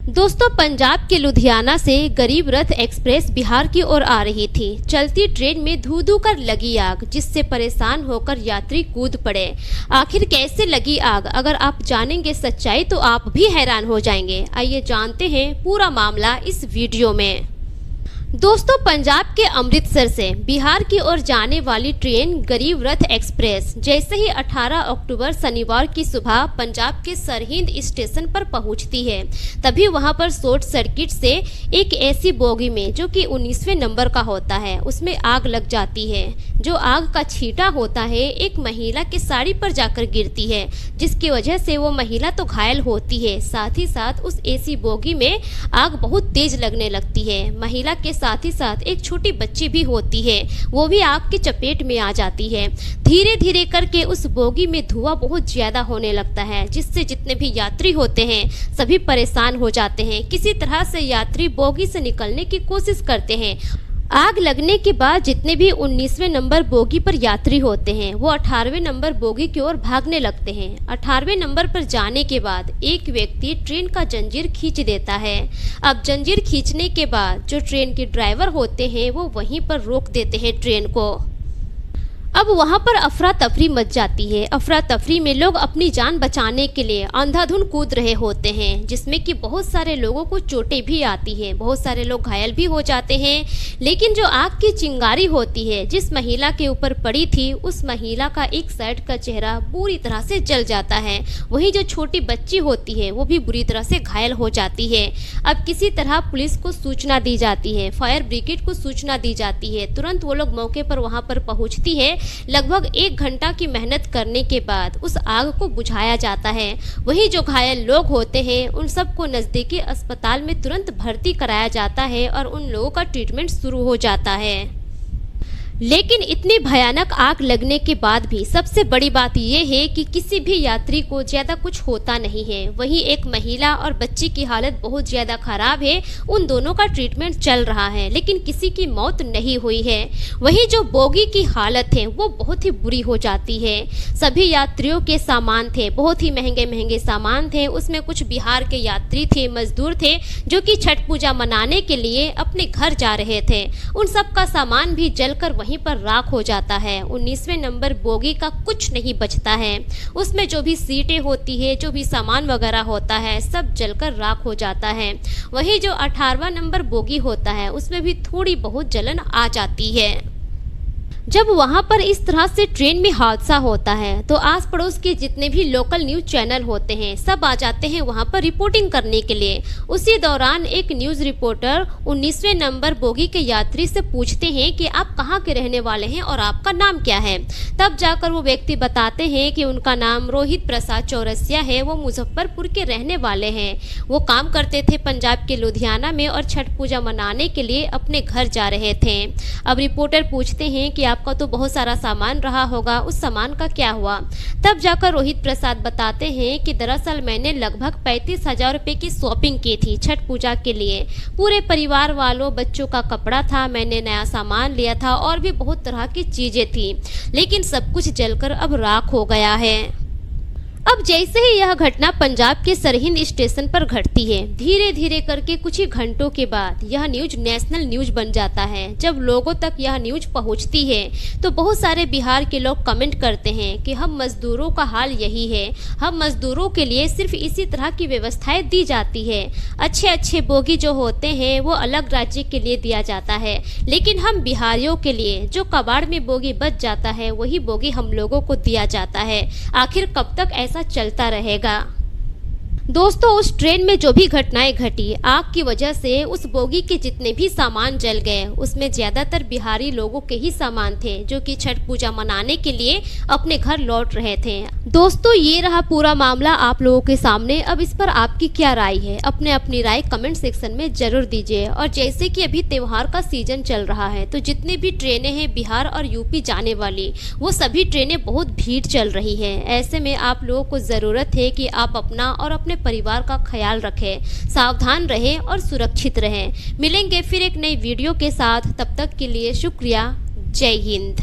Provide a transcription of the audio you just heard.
दोस्तों, पंजाब के लुधियाना से गरीब रथ एक्सप्रेस बिहार की ओर आ रही थी। चलती ट्रेन में धू धू कर लगी आग, जिससे परेशान होकर यात्री कूद पड़े। आखिर कैसे लगी आग, अगर आप जानेंगे सच्चाई तो आप भी हैरान हो जाएंगे। आइए जानते हैं पूरा मामला इस वीडियो में। दोस्तों, पंजाब के अमृतसर से बिहार की ओर जाने वाली ट्रेन गरीब रथ एक्सप्रेस जैसे ही 18 अक्टूबर शनिवार की सुबह पंजाब के सरहिंद स्टेशन पर पहुंचती है, तभी वहां पर शॉर्ट सर्किट से एक ऐसी बोगी में जो कि 19वें नंबर का होता है, उसमें आग लग जाती है। जो आग का छींटा होता है एक महिला की साड़ी पर जाकर गिरती है, जिसकी वजह से वो महिला तो घायल होती है, साथ ही साथ उस एसी बोगी में आग बहुत तेज लगने लगती है। महिला के साथ ही साथ एक छोटी बच्ची भी होती है, वो भी आग की चपेट में आ जाती है। धीरे धीरे करके उस बोगी में धुआं बहुत ज्यादा होने लगता है, जिससे जितने भी यात्री होते हैं सभी परेशान हो जाते हैं। किसी तरह से यात्री बोगी से निकलने की कोशिश करते हैं। आग लगने के बाद जितने भी 19वें नंबर बोगी पर यात्री होते हैं वो 18वें नंबर बोगी की ओर भागने लगते हैं। 18वें नंबर पर जाने के बाद एक व्यक्ति ट्रेन का जंजीर खींच देता है। अब जंजीर खींचने के बाद जो ट्रेन के ड्राइवर होते हैं वो वहीं पर रोक देते हैं ट्रेन को। अब वहां पर अफरा तफरी मच जाती है। अफरा तफरी में लोग अपनी जान बचाने के लिए अंधाधुंध कूद रहे होते हैं, जिसमें कि बहुत सारे लोगों को चोटें भी आती हैं, बहुत सारे लोग घायल भी हो जाते हैं। लेकिन जो आग की चिंगारी होती है जिस महिला के ऊपर पड़ी थी, उस महिला का एक साइड का चेहरा बुरी तरह से जल जाता है। वहीं जो छोटी बच्ची होती है वो भी बुरी तरह से घायल हो जाती है। अब किसी तरह पुलिस को सूचना दी जाती है, फायर ब्रिगेड को सूचना दी जाती है। तुरंत वो लोग मौके पर वहां पर पहुंचती है। लगभग 1 घंटा की मेहनत करने के बाद उस आग को बुझाया जाता है। वहीं जो घायल लोग होते हैं उन सबको नज़दीकी अस्पताल में तुरंत भर्ती कराया जाता है और उन लोगों का ट्रीटमेंट शुरू हो जाता है। लेकिन इतनी भयानक आग लगने के बाद भी सबसे बड़ी बात यह है कि किसी भी यात्री को ज़्यादा कुछ होता नहीं है। वहीं एक महिला और बच्ची की हालत बहुत ज़्यादा खराब है, उन दोनों का ट्रीटमेंट चल रहा है, लेकिन किसी की मौत नहीं हुई है। वहीं जो बोगी की हालत है वो बहुत ही बुरी हो जाती है। सभी यात्रियों के सामान थे, बहुत ही महंगे महंगे सामान थे। उसमें कुछ बिहार के यात्री थे, मजदूर थे, जो कि छठ पूजा मनाने के लिए अपने घर जा रहे थे। उन सब का सामान भी जलकर वहीं पर राख हो जाता है। 19वें नंबर बोगी का कुछ नहीं बचता है। उसमें जो भी सीटें होती है, जो भी सामान वगैरह होता है, सब जलकर राख हो जाता है। वहीं जो 18वां नंबर बोगी होता है उसमें भी थोड़ी बहुत जलन आ जाती है। जब वहां पर इस तरह से ट्रेन में हादसा होता है तो आस पड़ोस के जितने भी लोकल न्यूज चैनल होते हैं सब आ जाते हैं वहां पर रिपोर्टिंग करने के लिए। उसी दौरान एक न्यूज रिपोर्टर 19वें नंबर बोगी के यात्री से पूछते हैं कि आप कहां के रहने वाले हैं और आपका नाम क्या है। तब जाकर वो व्यक्ति बताते हैं कि उनका नाम रोहित प्रसाद चौरसिया है, वो मुजफ्फरपुर के रहने वाले हैं। वो काम करते थे पंजाब के लुधियाना में और छठ पूजा मनाने के लिए अपने घर जा रहे थे। अब रिपोर्टर पूछते हैं कि आपका तो बहुत सारा सामान रहा होगा, उस सामान का क्या हुआ। तब जाकर रोहित प्रसाद बताते हैं कि दरअसल मैंने लगभग 35,000 रुपये की शॉपिंग की थी छठ पूजा के लिए। पूरे परिवार वालों, बच्चों का कपड़ा था, मैंने नया सामान लिया था और भी बहुत तरह की चीजें थी, लेकिन सब कुछ जलकर अब राख हो गया है। अब जैसे ही यह घटना पंजाब के सरहिंद स्टेशन पर घटती है, धीरे धीरे करके कुछ ही घंटों के बाद यह न्यूज नेशनल न्यूज बन जाता है। जब लोगों तक यह न्यूज पहुंचती है तो बहुत सारे बिहार के लोग कमेंट करते हैं कि हम मजदूरों का हाल यही है, हम मजदूरों के लिए सिर्फ इसी तरह की व्यवस्थाएं दी जाती है। अच्छे अच्छे बोगी जो होते हैं वो अलग राज्य के लिए दिया जाता है, लेकिन हम बिहारियों के लिए जो कबाड़ में बोगी बच जाता है वही बोगी हम लोगों को दिया जाता है। आखिर कब तक ऐसा चलता रहेगा। दोस्तों, उस ट्रेन में जो भी घटनाएं घटी, आग की वजह से उस बोगी के जितने भी सामान जल गए, उसमें ज्यादातर बिहारी लोगों के ही सामान थे जो कि छठ पूजा मनाने के लिए अपने घर लौट रहे थे। दोस्तों, ये रहा पूरा मामला आप लोगों के सामने। अब इस पर आपकी क्या राय है, अपनी राय कमेंट सेक्शन में जरूर दीजिए। और जैसे कि अभी त्योहार का सीजन चल रहा है तो जितनी भी ट्रेनें हैं बिहार और यूपी जाने वाली, वो सभी ट्रेनें बहुत भीड़ चल रही है। ऐसे में आप लोगों को जरूरत है कि आप अपना और अपने परिवार का ख्याल रखें, सावधान रहें और सुरक्षित रहें। मिलेंगे फिर एक नई वीडियो के साथ, तब तक के लिए शुक्रिया। जय हिंद।